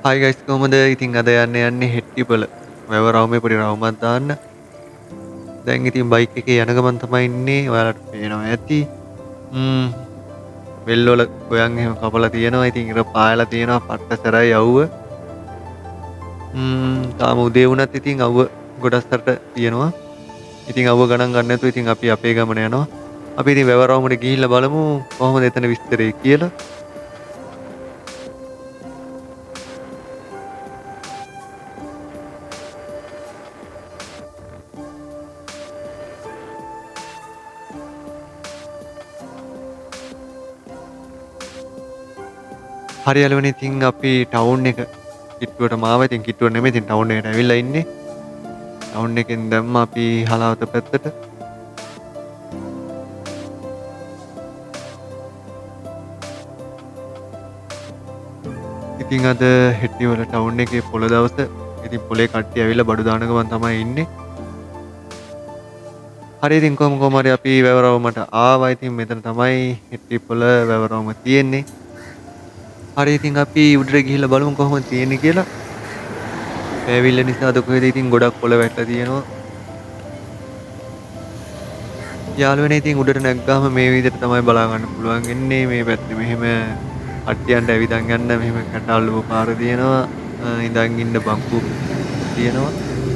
හයි guys කොහමද? ඉතින් අද යන්නේ හෙට්ටිපොල. වැව රවුමේ පොඩි රවුමක් දාන්න. දැන් ඉතින් බයික් එකේ යන ගමන් තමයි ඉන්නේ. ඔයාලට පේනවා ඇති. ම්ම් වෙල් වල ගොයන් එහෙම කපලා තියෙනවා. ඉතින් ඉර පායලා තියෙනවා. පට්ට සැරයි අවුව. තාම උදේ වුණත් ඉතින් අවුව ගොඩස්සරට තියෙනවා. ඉතින් අවුව ගණන් ගන්න නැතුව ඉතින් අපි අපේ ගමන යනවා. අපි ඉතින් වැව රවුමට ගිහිල්ලා බලමු කොහොමද එතන විස්තරේ කියලා. හරි යාළුවනේ ඉතින් අපි ටවුන් එක කිට්ටුවට මාව. ඉතින් කිට්ටුව නෙමෙයි ඉතින් ටවුන් එකට ඇවිල්ලා ඉන්නේ. ටවුන් එකෙන් දැම්ම අපි හලාවත පැත්තට. ඉතින් අද හෙට්ටිවල ටවුන් එකේ පොළ දවස. ඉතින් පොලේ කට්ටිය ඇවිල්ලා බඩු දාන ගමන් තමයි ඉන්නේ. හරි ඉතින් කොහොම හරි අපි වැවරවුමට ආවා. ඉතින් මෙතන තමයි හෙට්ටි පොළ වැවරවුම තියෙන්නේ. හරි ඉතින් අපි උඩට ගිහිල්ලා බලමු කොහොමද තියෙන්නේ කියලා. පෑවිල්ල නිසාද කොහෙද ඉතින් ගොඩක් පොළ වැටලා තියෙනවා. යාළුවනේ ඉතින් උඩට නැග්ගාම මේ විදිහට තමයි බලා ගන්න පුළුවන් වෙන්නේ. මේ පැත්තේ මෙහෙම කට්ටියන්ට ඇවිදන් යන්න මෙහෙම කැටාල්ලුව පාර තියෙනවා. ඉඳන් ඉන්න බංකු තියෙනවා.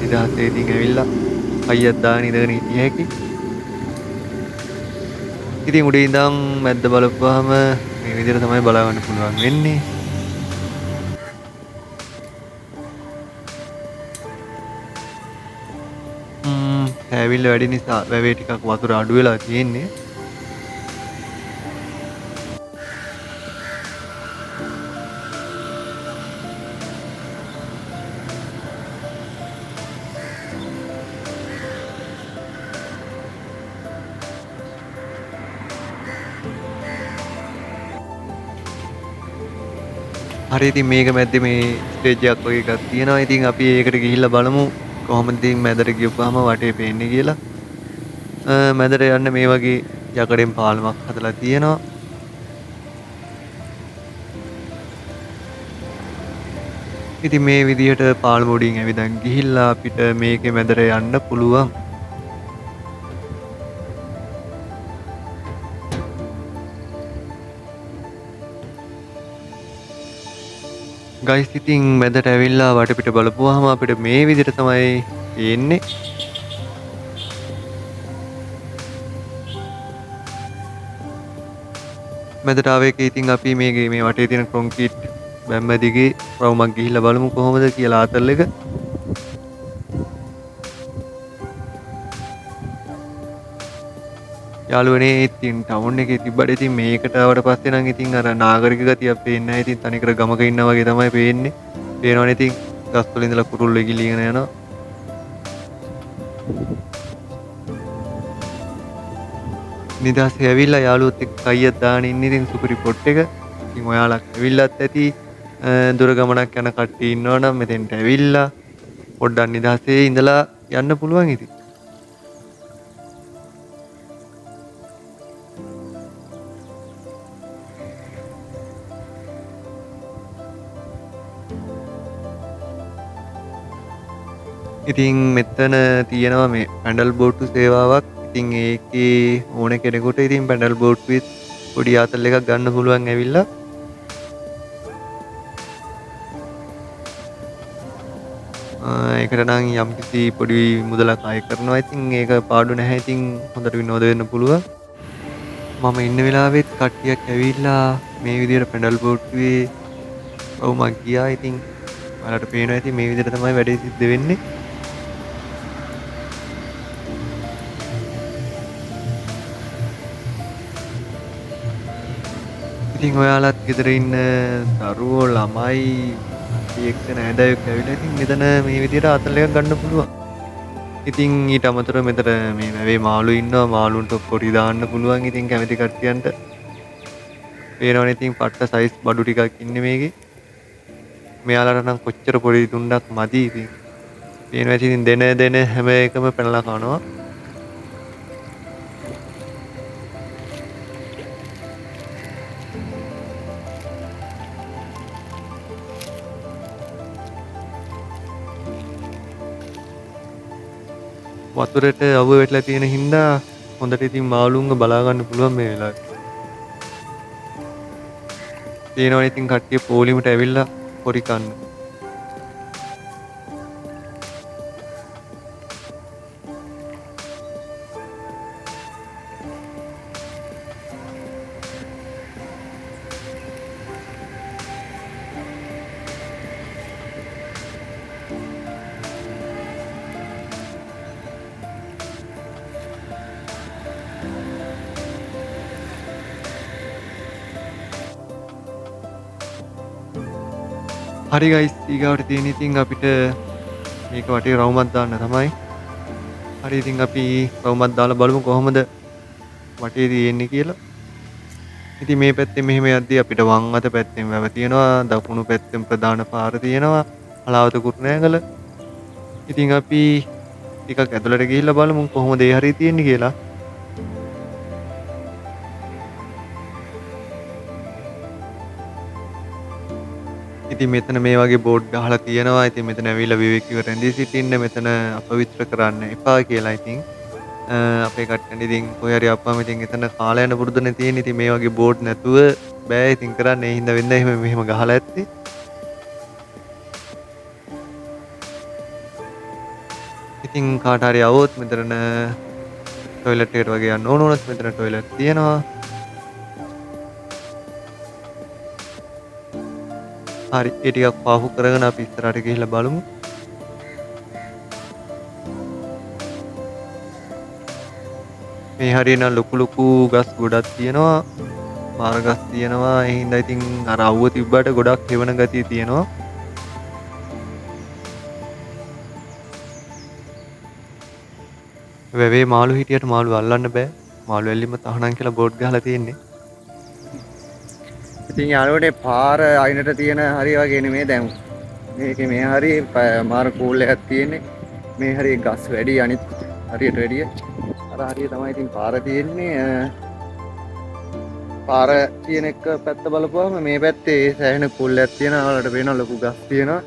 නිදහසේ ඉතින් ඇවිල්ලා අයියක් දාගෙන ඉඳගෙන හිටිය හැකි. ඉතින් උඩ ඉඳන් මැද්ද බලපුවාම මේ විදිහට තමයි බලා ගන්න පුළුවන් වෙන්නේ. ඇවිල්ල වැඩි නිසා වැවේ ටිකක් වතුර අඩු වෙලා තියෙන්නේ. හරි ඉතින් මේක මැද්දේ මේ ස්ටේජ් එකක් වගේ එකක් තියෙනවා. ඉතින් අපි ඒකට ගිහිල්ලා බලමු කොහොමද ඉතින් මැදට ගියපුවාම වටේ පේන්නේ කියලා. මැදට යන්න මේ වගේ යකඩෙන් පාලමක් හදලා තියෙනවා. ඉතින් මේ විදිහට පාලම උඩින් ඇවිදන් ගිහිල්ලා අපිට මේකේ මැදට යන්න පුළුවන්. ගයිස් ඉතින් මැදට ඇවිල්ලා වටපිට බලපුවාම අපිට මේ විදිහට තමයි තියෙන්නේ. මැදට ආව එකේ ඉතින් අපි මේ වටේ තියෙන කොන්ක්‍රීට් බැම්ම දිගේ රවුමක් ගිහිල්ලා බලමු කොහොමද කියලා ආතල් එක. යාළුවනේ ඉතින් ටවුන් එකේ තිබ්බට ඉතින් මේකට ආවට පස්සේ නම් ඉතින් අර නාගරික ගතියක් පේන්නේ නැහැ. ඉතින් තනිකර ගමක ඉන්නා වගේ තමයි පේන්නේ. පේනවනේ ඉතින් ගස් වල ඉඳලා කුරුල්ලෝ ගිලිගෙන යනවා. නිදහසේ ඇවිල්ලා යාළුවොත් එක්ක අයියක් දාගෙන ඉන්නේ ඉතින් සුපිරි පොට් එක. ඉතින් ඔයාලා ඇවිල්ලත් ඇති දුර ගමනක් යන කට්ටිය ඉන්නවනම් මෙතෙන්ට ඇවිල්ලා පොඩ්ඩක් නිදහසේ ඉඳලා යන්න පුළුවන් ඉතින්. ඉතින් මෙතන තියෙනවා මේ පැඩල් බෝට්ටු සේවාවක්. ඉතින් ඒකේ ඕන කෙනෙකුට ඉතින් පැඩල් බෝට්ටුවේ පොඩි ආතල් එකක් ගන්න පුළුවන් ඇවිල්ලා. ඒකට නම් යම්කිසි පොඩි මුදලක් අය කරනවා. ඉතින් ඒක පාඩු නැහැ. ඉතින් හොඳට විනෝද වෙන්න පුළුවන්. මම ඉන්න වෙලාවෙත් කට්ටියක් ඇවිල්ලා මේ විදිහට පැඩල් බෝට්ටුවේ රවුමක් ගියා. ඉතින් ඔයාලට පේනවා ඇති මේ විදිහට තමයි වැඩේ සිද්ධ වෙන්නේ. ඉතින් ඔයාලත් ගෙදර ඉන්න දරුවෝ ළමයි එක්ක නෑදෑයොත් ඇවිල්ලා ඉතින් මෙතන මේ විදිහට ආතල් එකක් ගන්න පුළුවන්. ඉතින් ඊට අමතරව මෙතන මේ වැවේ මාළු ඉන්නවා. මාළුන්ට පොඩි දාන්න පුළුවන්. ඉතින් කැමති කට්ටියන්ට පේනවනේ ඉතින් පට්ට සයිස් බඩු ටිකක් ඉන්නේ මේකේ. මෙයාලට නම් කොච්චර පොඩි තුණ්ඩක් මදි. ඉතින් පේනවා ඉතින් දෙන හැම එකම පැනලා කනවා. වතුරට අවුව වැටලා තියෙන හින්දා හොඳට ඉතින් මාළුන්ව බලා ගන්න පුළුවන් මේ වෙලාවේ. තියෙනවනේ ඉතින් කට්ටිය පෝලිමට ඇවිල්ලා පොරි කන්න. හරි ගයිස් ඊගාවට තියෙන ඉතින් අපිට මේක වටේ රවුමක් දාන්න තමයි. හරි ඉතින් අපි රවුමක් දාලා බලමු කොහොමද වටේ තියෙන්නේ කියලා. ඉතින් මේ පැත්තේ මෙහෙම යද්දී අපිට වම් අත පැත්තෙන් වැව තියෙනවා, දකුණු පැත්තෙන් ප්‍රධාන පාර තියෙනවා, හලාවත කුරුණෑගල. ඉතින් අපි ටිකක් ඇතුළට ගිහිල්ලා බලමු කොහොමද ඒ හරිය තියෙන්නේ කියලා. ඉතින් මෙතන මේ වගේ බෝඩ් ගහලා තියෙනවා. ඉතින් මෙතන ඇවිල්ලා විවේකීව රැඳී සිටින්න, මෙතන අපවිත්‍ර කරන්න එපා කියලා. ඉතින් අපේ කට්ටියන් ඉතින් කොහේ හරි ආපුවම ඉතින් එතන කාලා යන පුරුදුනේ තියෙන. ඉතින් මේ වගේ බෝඩ් නැතුව බෑ ඉතින් කරන්න. ඒ හින්දා වෙන්න මෙහෙම ගහලා ඇත්තේ. ඉතින් කාට හරි આવොත් මෙතන ටොයිලට් එකට වගේ යන්න ඕන වුණොත් මෙතන ටොයිලට් තියෙනවා. හරි ඒ ටිකක් පාහු කරගෙන අපි ඉස්සරහට ගිහිල්ලා බලමු. මේ හරිය නම් ලොකු ගස් ගොඩක් තියෙනවා. මාර ගස් තියෙනවා. ඒ හින්දා ඉතින් අර අවුව තිබ්බට ගොඩක් හෙවන ගතිය තියෙනවා. වැවේ මාළු හිටියට මාළු අල්ලන්න බෑ. මාළු ඇල්ලිම තහනම් කියලා බෝඩ් ගහලා තියෙන්නේ. ඉතින් යාළුවනේ පාර අයිනට තියෙන හරිය වගේ නෙමෙයි දැන් මේකේ මේ හරිය මාර කූල් එකක් තියෙන්නේ මේ හරිය ගස් වැඩි අනිත් හරියට වැඩිය අර හරිය තමයි ඉතින් පාර තියෙන්නේ පාර තියෙන එක පැත්ත බලපුවම මේ පැත්තේ සෑහෙන කූල් එකක් තියෙනවා වලට වෙන ලොකු ගස් තියෙනවා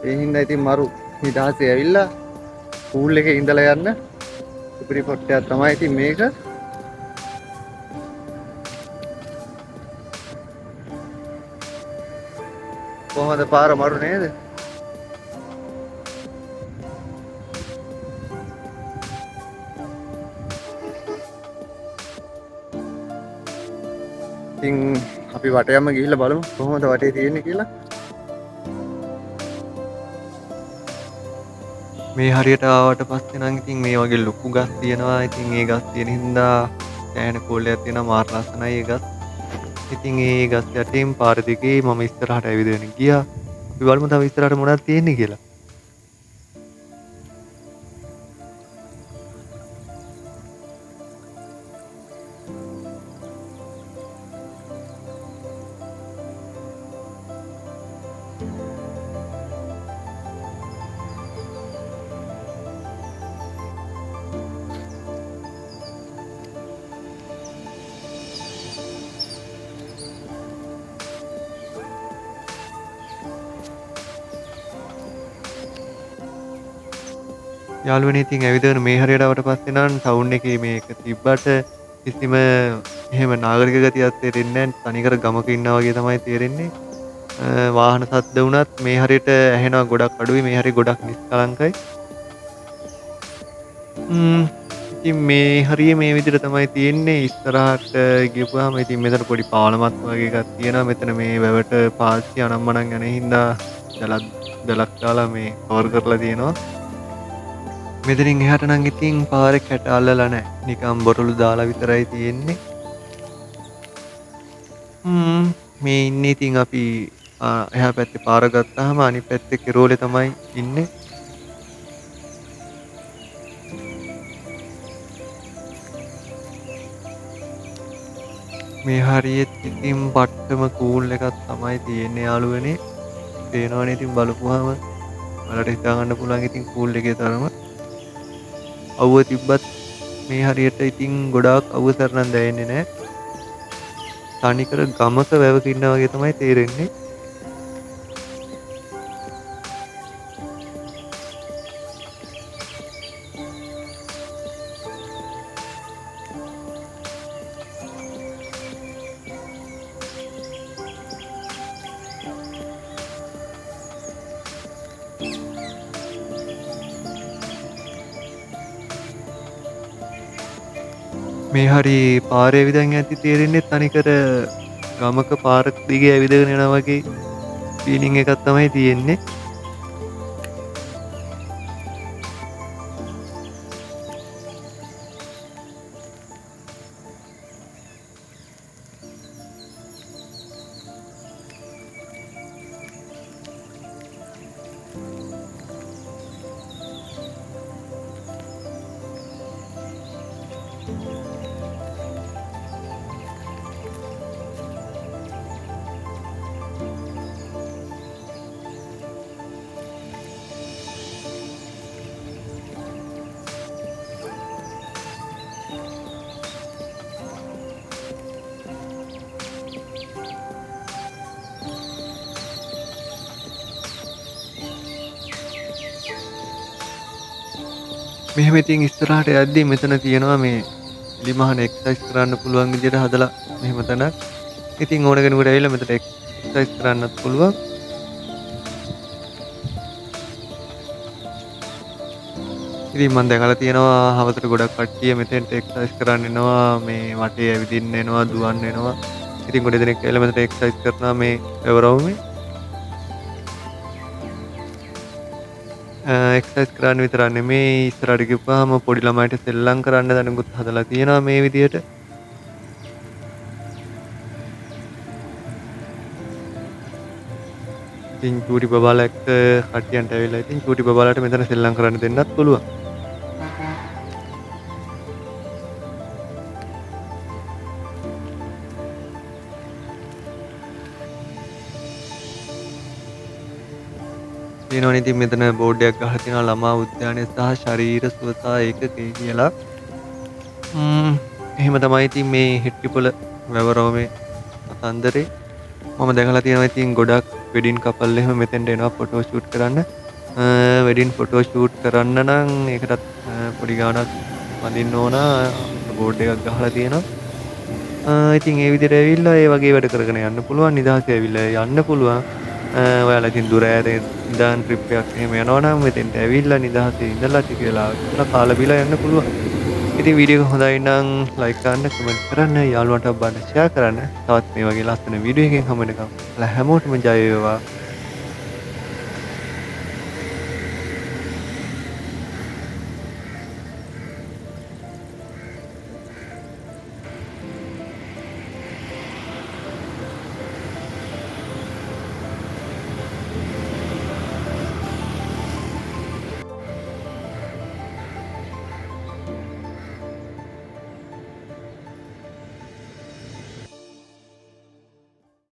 ඒ හින්දා ඉතින් මරු නිදහසේ ඇවිල්ලා කූල් එකේ ඉඳලා යන්න ඉපිරි පොට්ටයක් තමයි ඉතින් මේක කොහොමද පාර මරු නේද? ඉතින් අපි වටයම ගිහිල්ලා බලමු කොහොමද වටේ තියෙන්නේ කියලා. මේ හරියට ආවට පස්සේ නම් ඉතින් මේ වගේ ලොකු ගස් තියෙනවා. ඉතින් ඒ ගස් තියෙන හින්දා සෑහෙන කෝලයක් තියෙනවා. මාර ලස්සනයි ඒ ගස්. ඉතින් ඒ ගස් යටින් පාර දිගේ මම ඉස්සරහට ඇවිදගෙන ගියා. අපි බලමු තව ඉස්සරහට මොනවද තියෙන්නේ කියලා. යාළුවනේ ඉතින් ඇවිදගෙන මේ හරියට ආවට පස්සේ නම් ටවුන් එකේ මේක තිබ්බට කිසිම එහෙම නාගරික ගතියක් තේරෙන්නේ නැහැ. තනිකර ගමක ඉන්නා වගේ තමයි තේරෙන්නේ. වාහන සද්ද වුණත් මේ හරියට ඇහෙනවා ගොඩක් අඩුයි. මේ හරිය ගොඩක් නිස්කලංකයි. ඉතින් මේ හරිය මේ විදිහට තමයි තියෙන්නේ. ඉස්සරහට ගිහුවාම ඉතින් මෙතන පොඩි පාලමක් වගේ එකක් තියෙනවා. මෙතන මේ වැවට පාස්ටි අනම්මනම් යන හින්දා දලක් දාලා මේ කවර් කරලා තියෙනවා. මෙතනින් එහාට නම් ඉතින් පාරේ කැට අල්ලලා නැහැ. නිකන් බොරළු දාලා විතරයි තියෙන්නේ. මේ ඉන්නේ ඉතින් අපි එහා පැත්තේ පාර ගත්තාම අනිත් පැත්තේ කෙරෝලේ තමයි ඉන්නේ. මේ හරියෙත් ඉතින් පට්ටම කූල් එකක් තමයි තියෙන්නේ යාළුවනේ. පේනවනේ ඉතින් බලපුවාම ඔයාලට හිතා ගන්න පුළුවන් ඉතින් කූල් එකේ තරම. අවුව තිබ්බත් මේ හරියට ඉතින් ගොඩාක් අවුව සරණම් දැනෙන්නේ නැහැ. තනිකර ගමක වැවක ඉන්නා වගේ තමයි තේරෙන්නේ. මේ හරි පාරේ ඇවිදන් යද්දි තේරෙන්නේ තනිකර ගමක පාරක් දිගේ ඇවිදගෙන යනවා වගේ ෆීලිං එකක් තමයි තියෙන්නේ. මෙහෙම ඉතින් ඉස්සරහට යද්දී මෙතන තියෙනවා මේ එලිමහන එක්සර්සයිස් කරන්න පුළුවන් විදිහට හදලා මෙහෙම තැනක්. ඉතින් ඕන කෙනෙකුට ඇවිල්ලා මෙතන එක්සර්සයිස් කරන්නත් පුළුවන්. ඉතින් මම දැකලා තියෙනවා හවසට ගොඩක් කට්ටිය මෙතෙන්ට එක්සර්සයිස් කරන්න එනවා, මේ වටේ ඇවිදින්න එනවා, දුවන්න එනවා. ඉතින් ගොඩ දෙනෙක් ඇවිල්ලා මෙතන එක්සර්සයිස් කරනවා මේ එවරවුමේ. එක්සර්සයිස් කරන්න විතරක් නෙමෙයි ඉස්සරහට ගිහුවාම පොඩි ළමයිට සෙල්ලම් කරන්න දැනුත් හදලා තියෙනවා මේ විදියට. ඉතින් චූටි බබාලා එක්ක කට්ටියන්ට ඇවිල්ලා ඉතින් චූටි බබාලාට මෙතන සෙල්ලම් කරන්න දෙන්නත් පුළුවන්. තියෙනවනේ ඉතින් මෙතන බෝඩ් එකක් ගහලා තියෙනවා ළමා උද්‍යානය සහ ශරීර සුවතා ඒකකය කියලා. එහෙම තමයි ඉතින් මේ හෙට්ටිපොළ වැවරෝමේ කතන්දරේ. මම දැකලා තියෙනවා ඉතින් ගොඩක් වෙඩින් කපල් එහෙම මෙතෙන්ට එනවා ෆොටෝ ෂූට් කරන්න. වෙඩින් ෆොටෝ ෂූට් කරන්න නම් ඒකටත් පොඩි ගාණක් වදින්න ඕන. බෝඩ් එකක් ගහලා තියෙනවා. ඉතින් ඒ විදිහට ඇවිල්ලා ඒ වගේ වැඩ කරගෙන යන්න පුළුවන්. නිදහසේ ඇවිල්ලා යන්න පුළුවන්. ඔයාලා ඉතින් දුර ඈත ඉඳන් ට්‍රිප් එකක් එහෙම යනවා නම් මෙතෙන්ට ඇවිල්ලා නිදහසේ ඉඳලා ටික වෙලාවක් ඉඳලා කාලා බීලා යන්න පුළුවන්. ඉතින් වීඩියෝ එක හොඳයි නම් ලයික් කරන්න, කමෙන්ට් කරන්න, යාළුවන්ට බලන්න ෂෙයා කරන්න. තවත් මේ වගේ ලස්සන වීඩියෝ එකකින් හමු වෙනකම්. හැමෝටම ජය වේවා.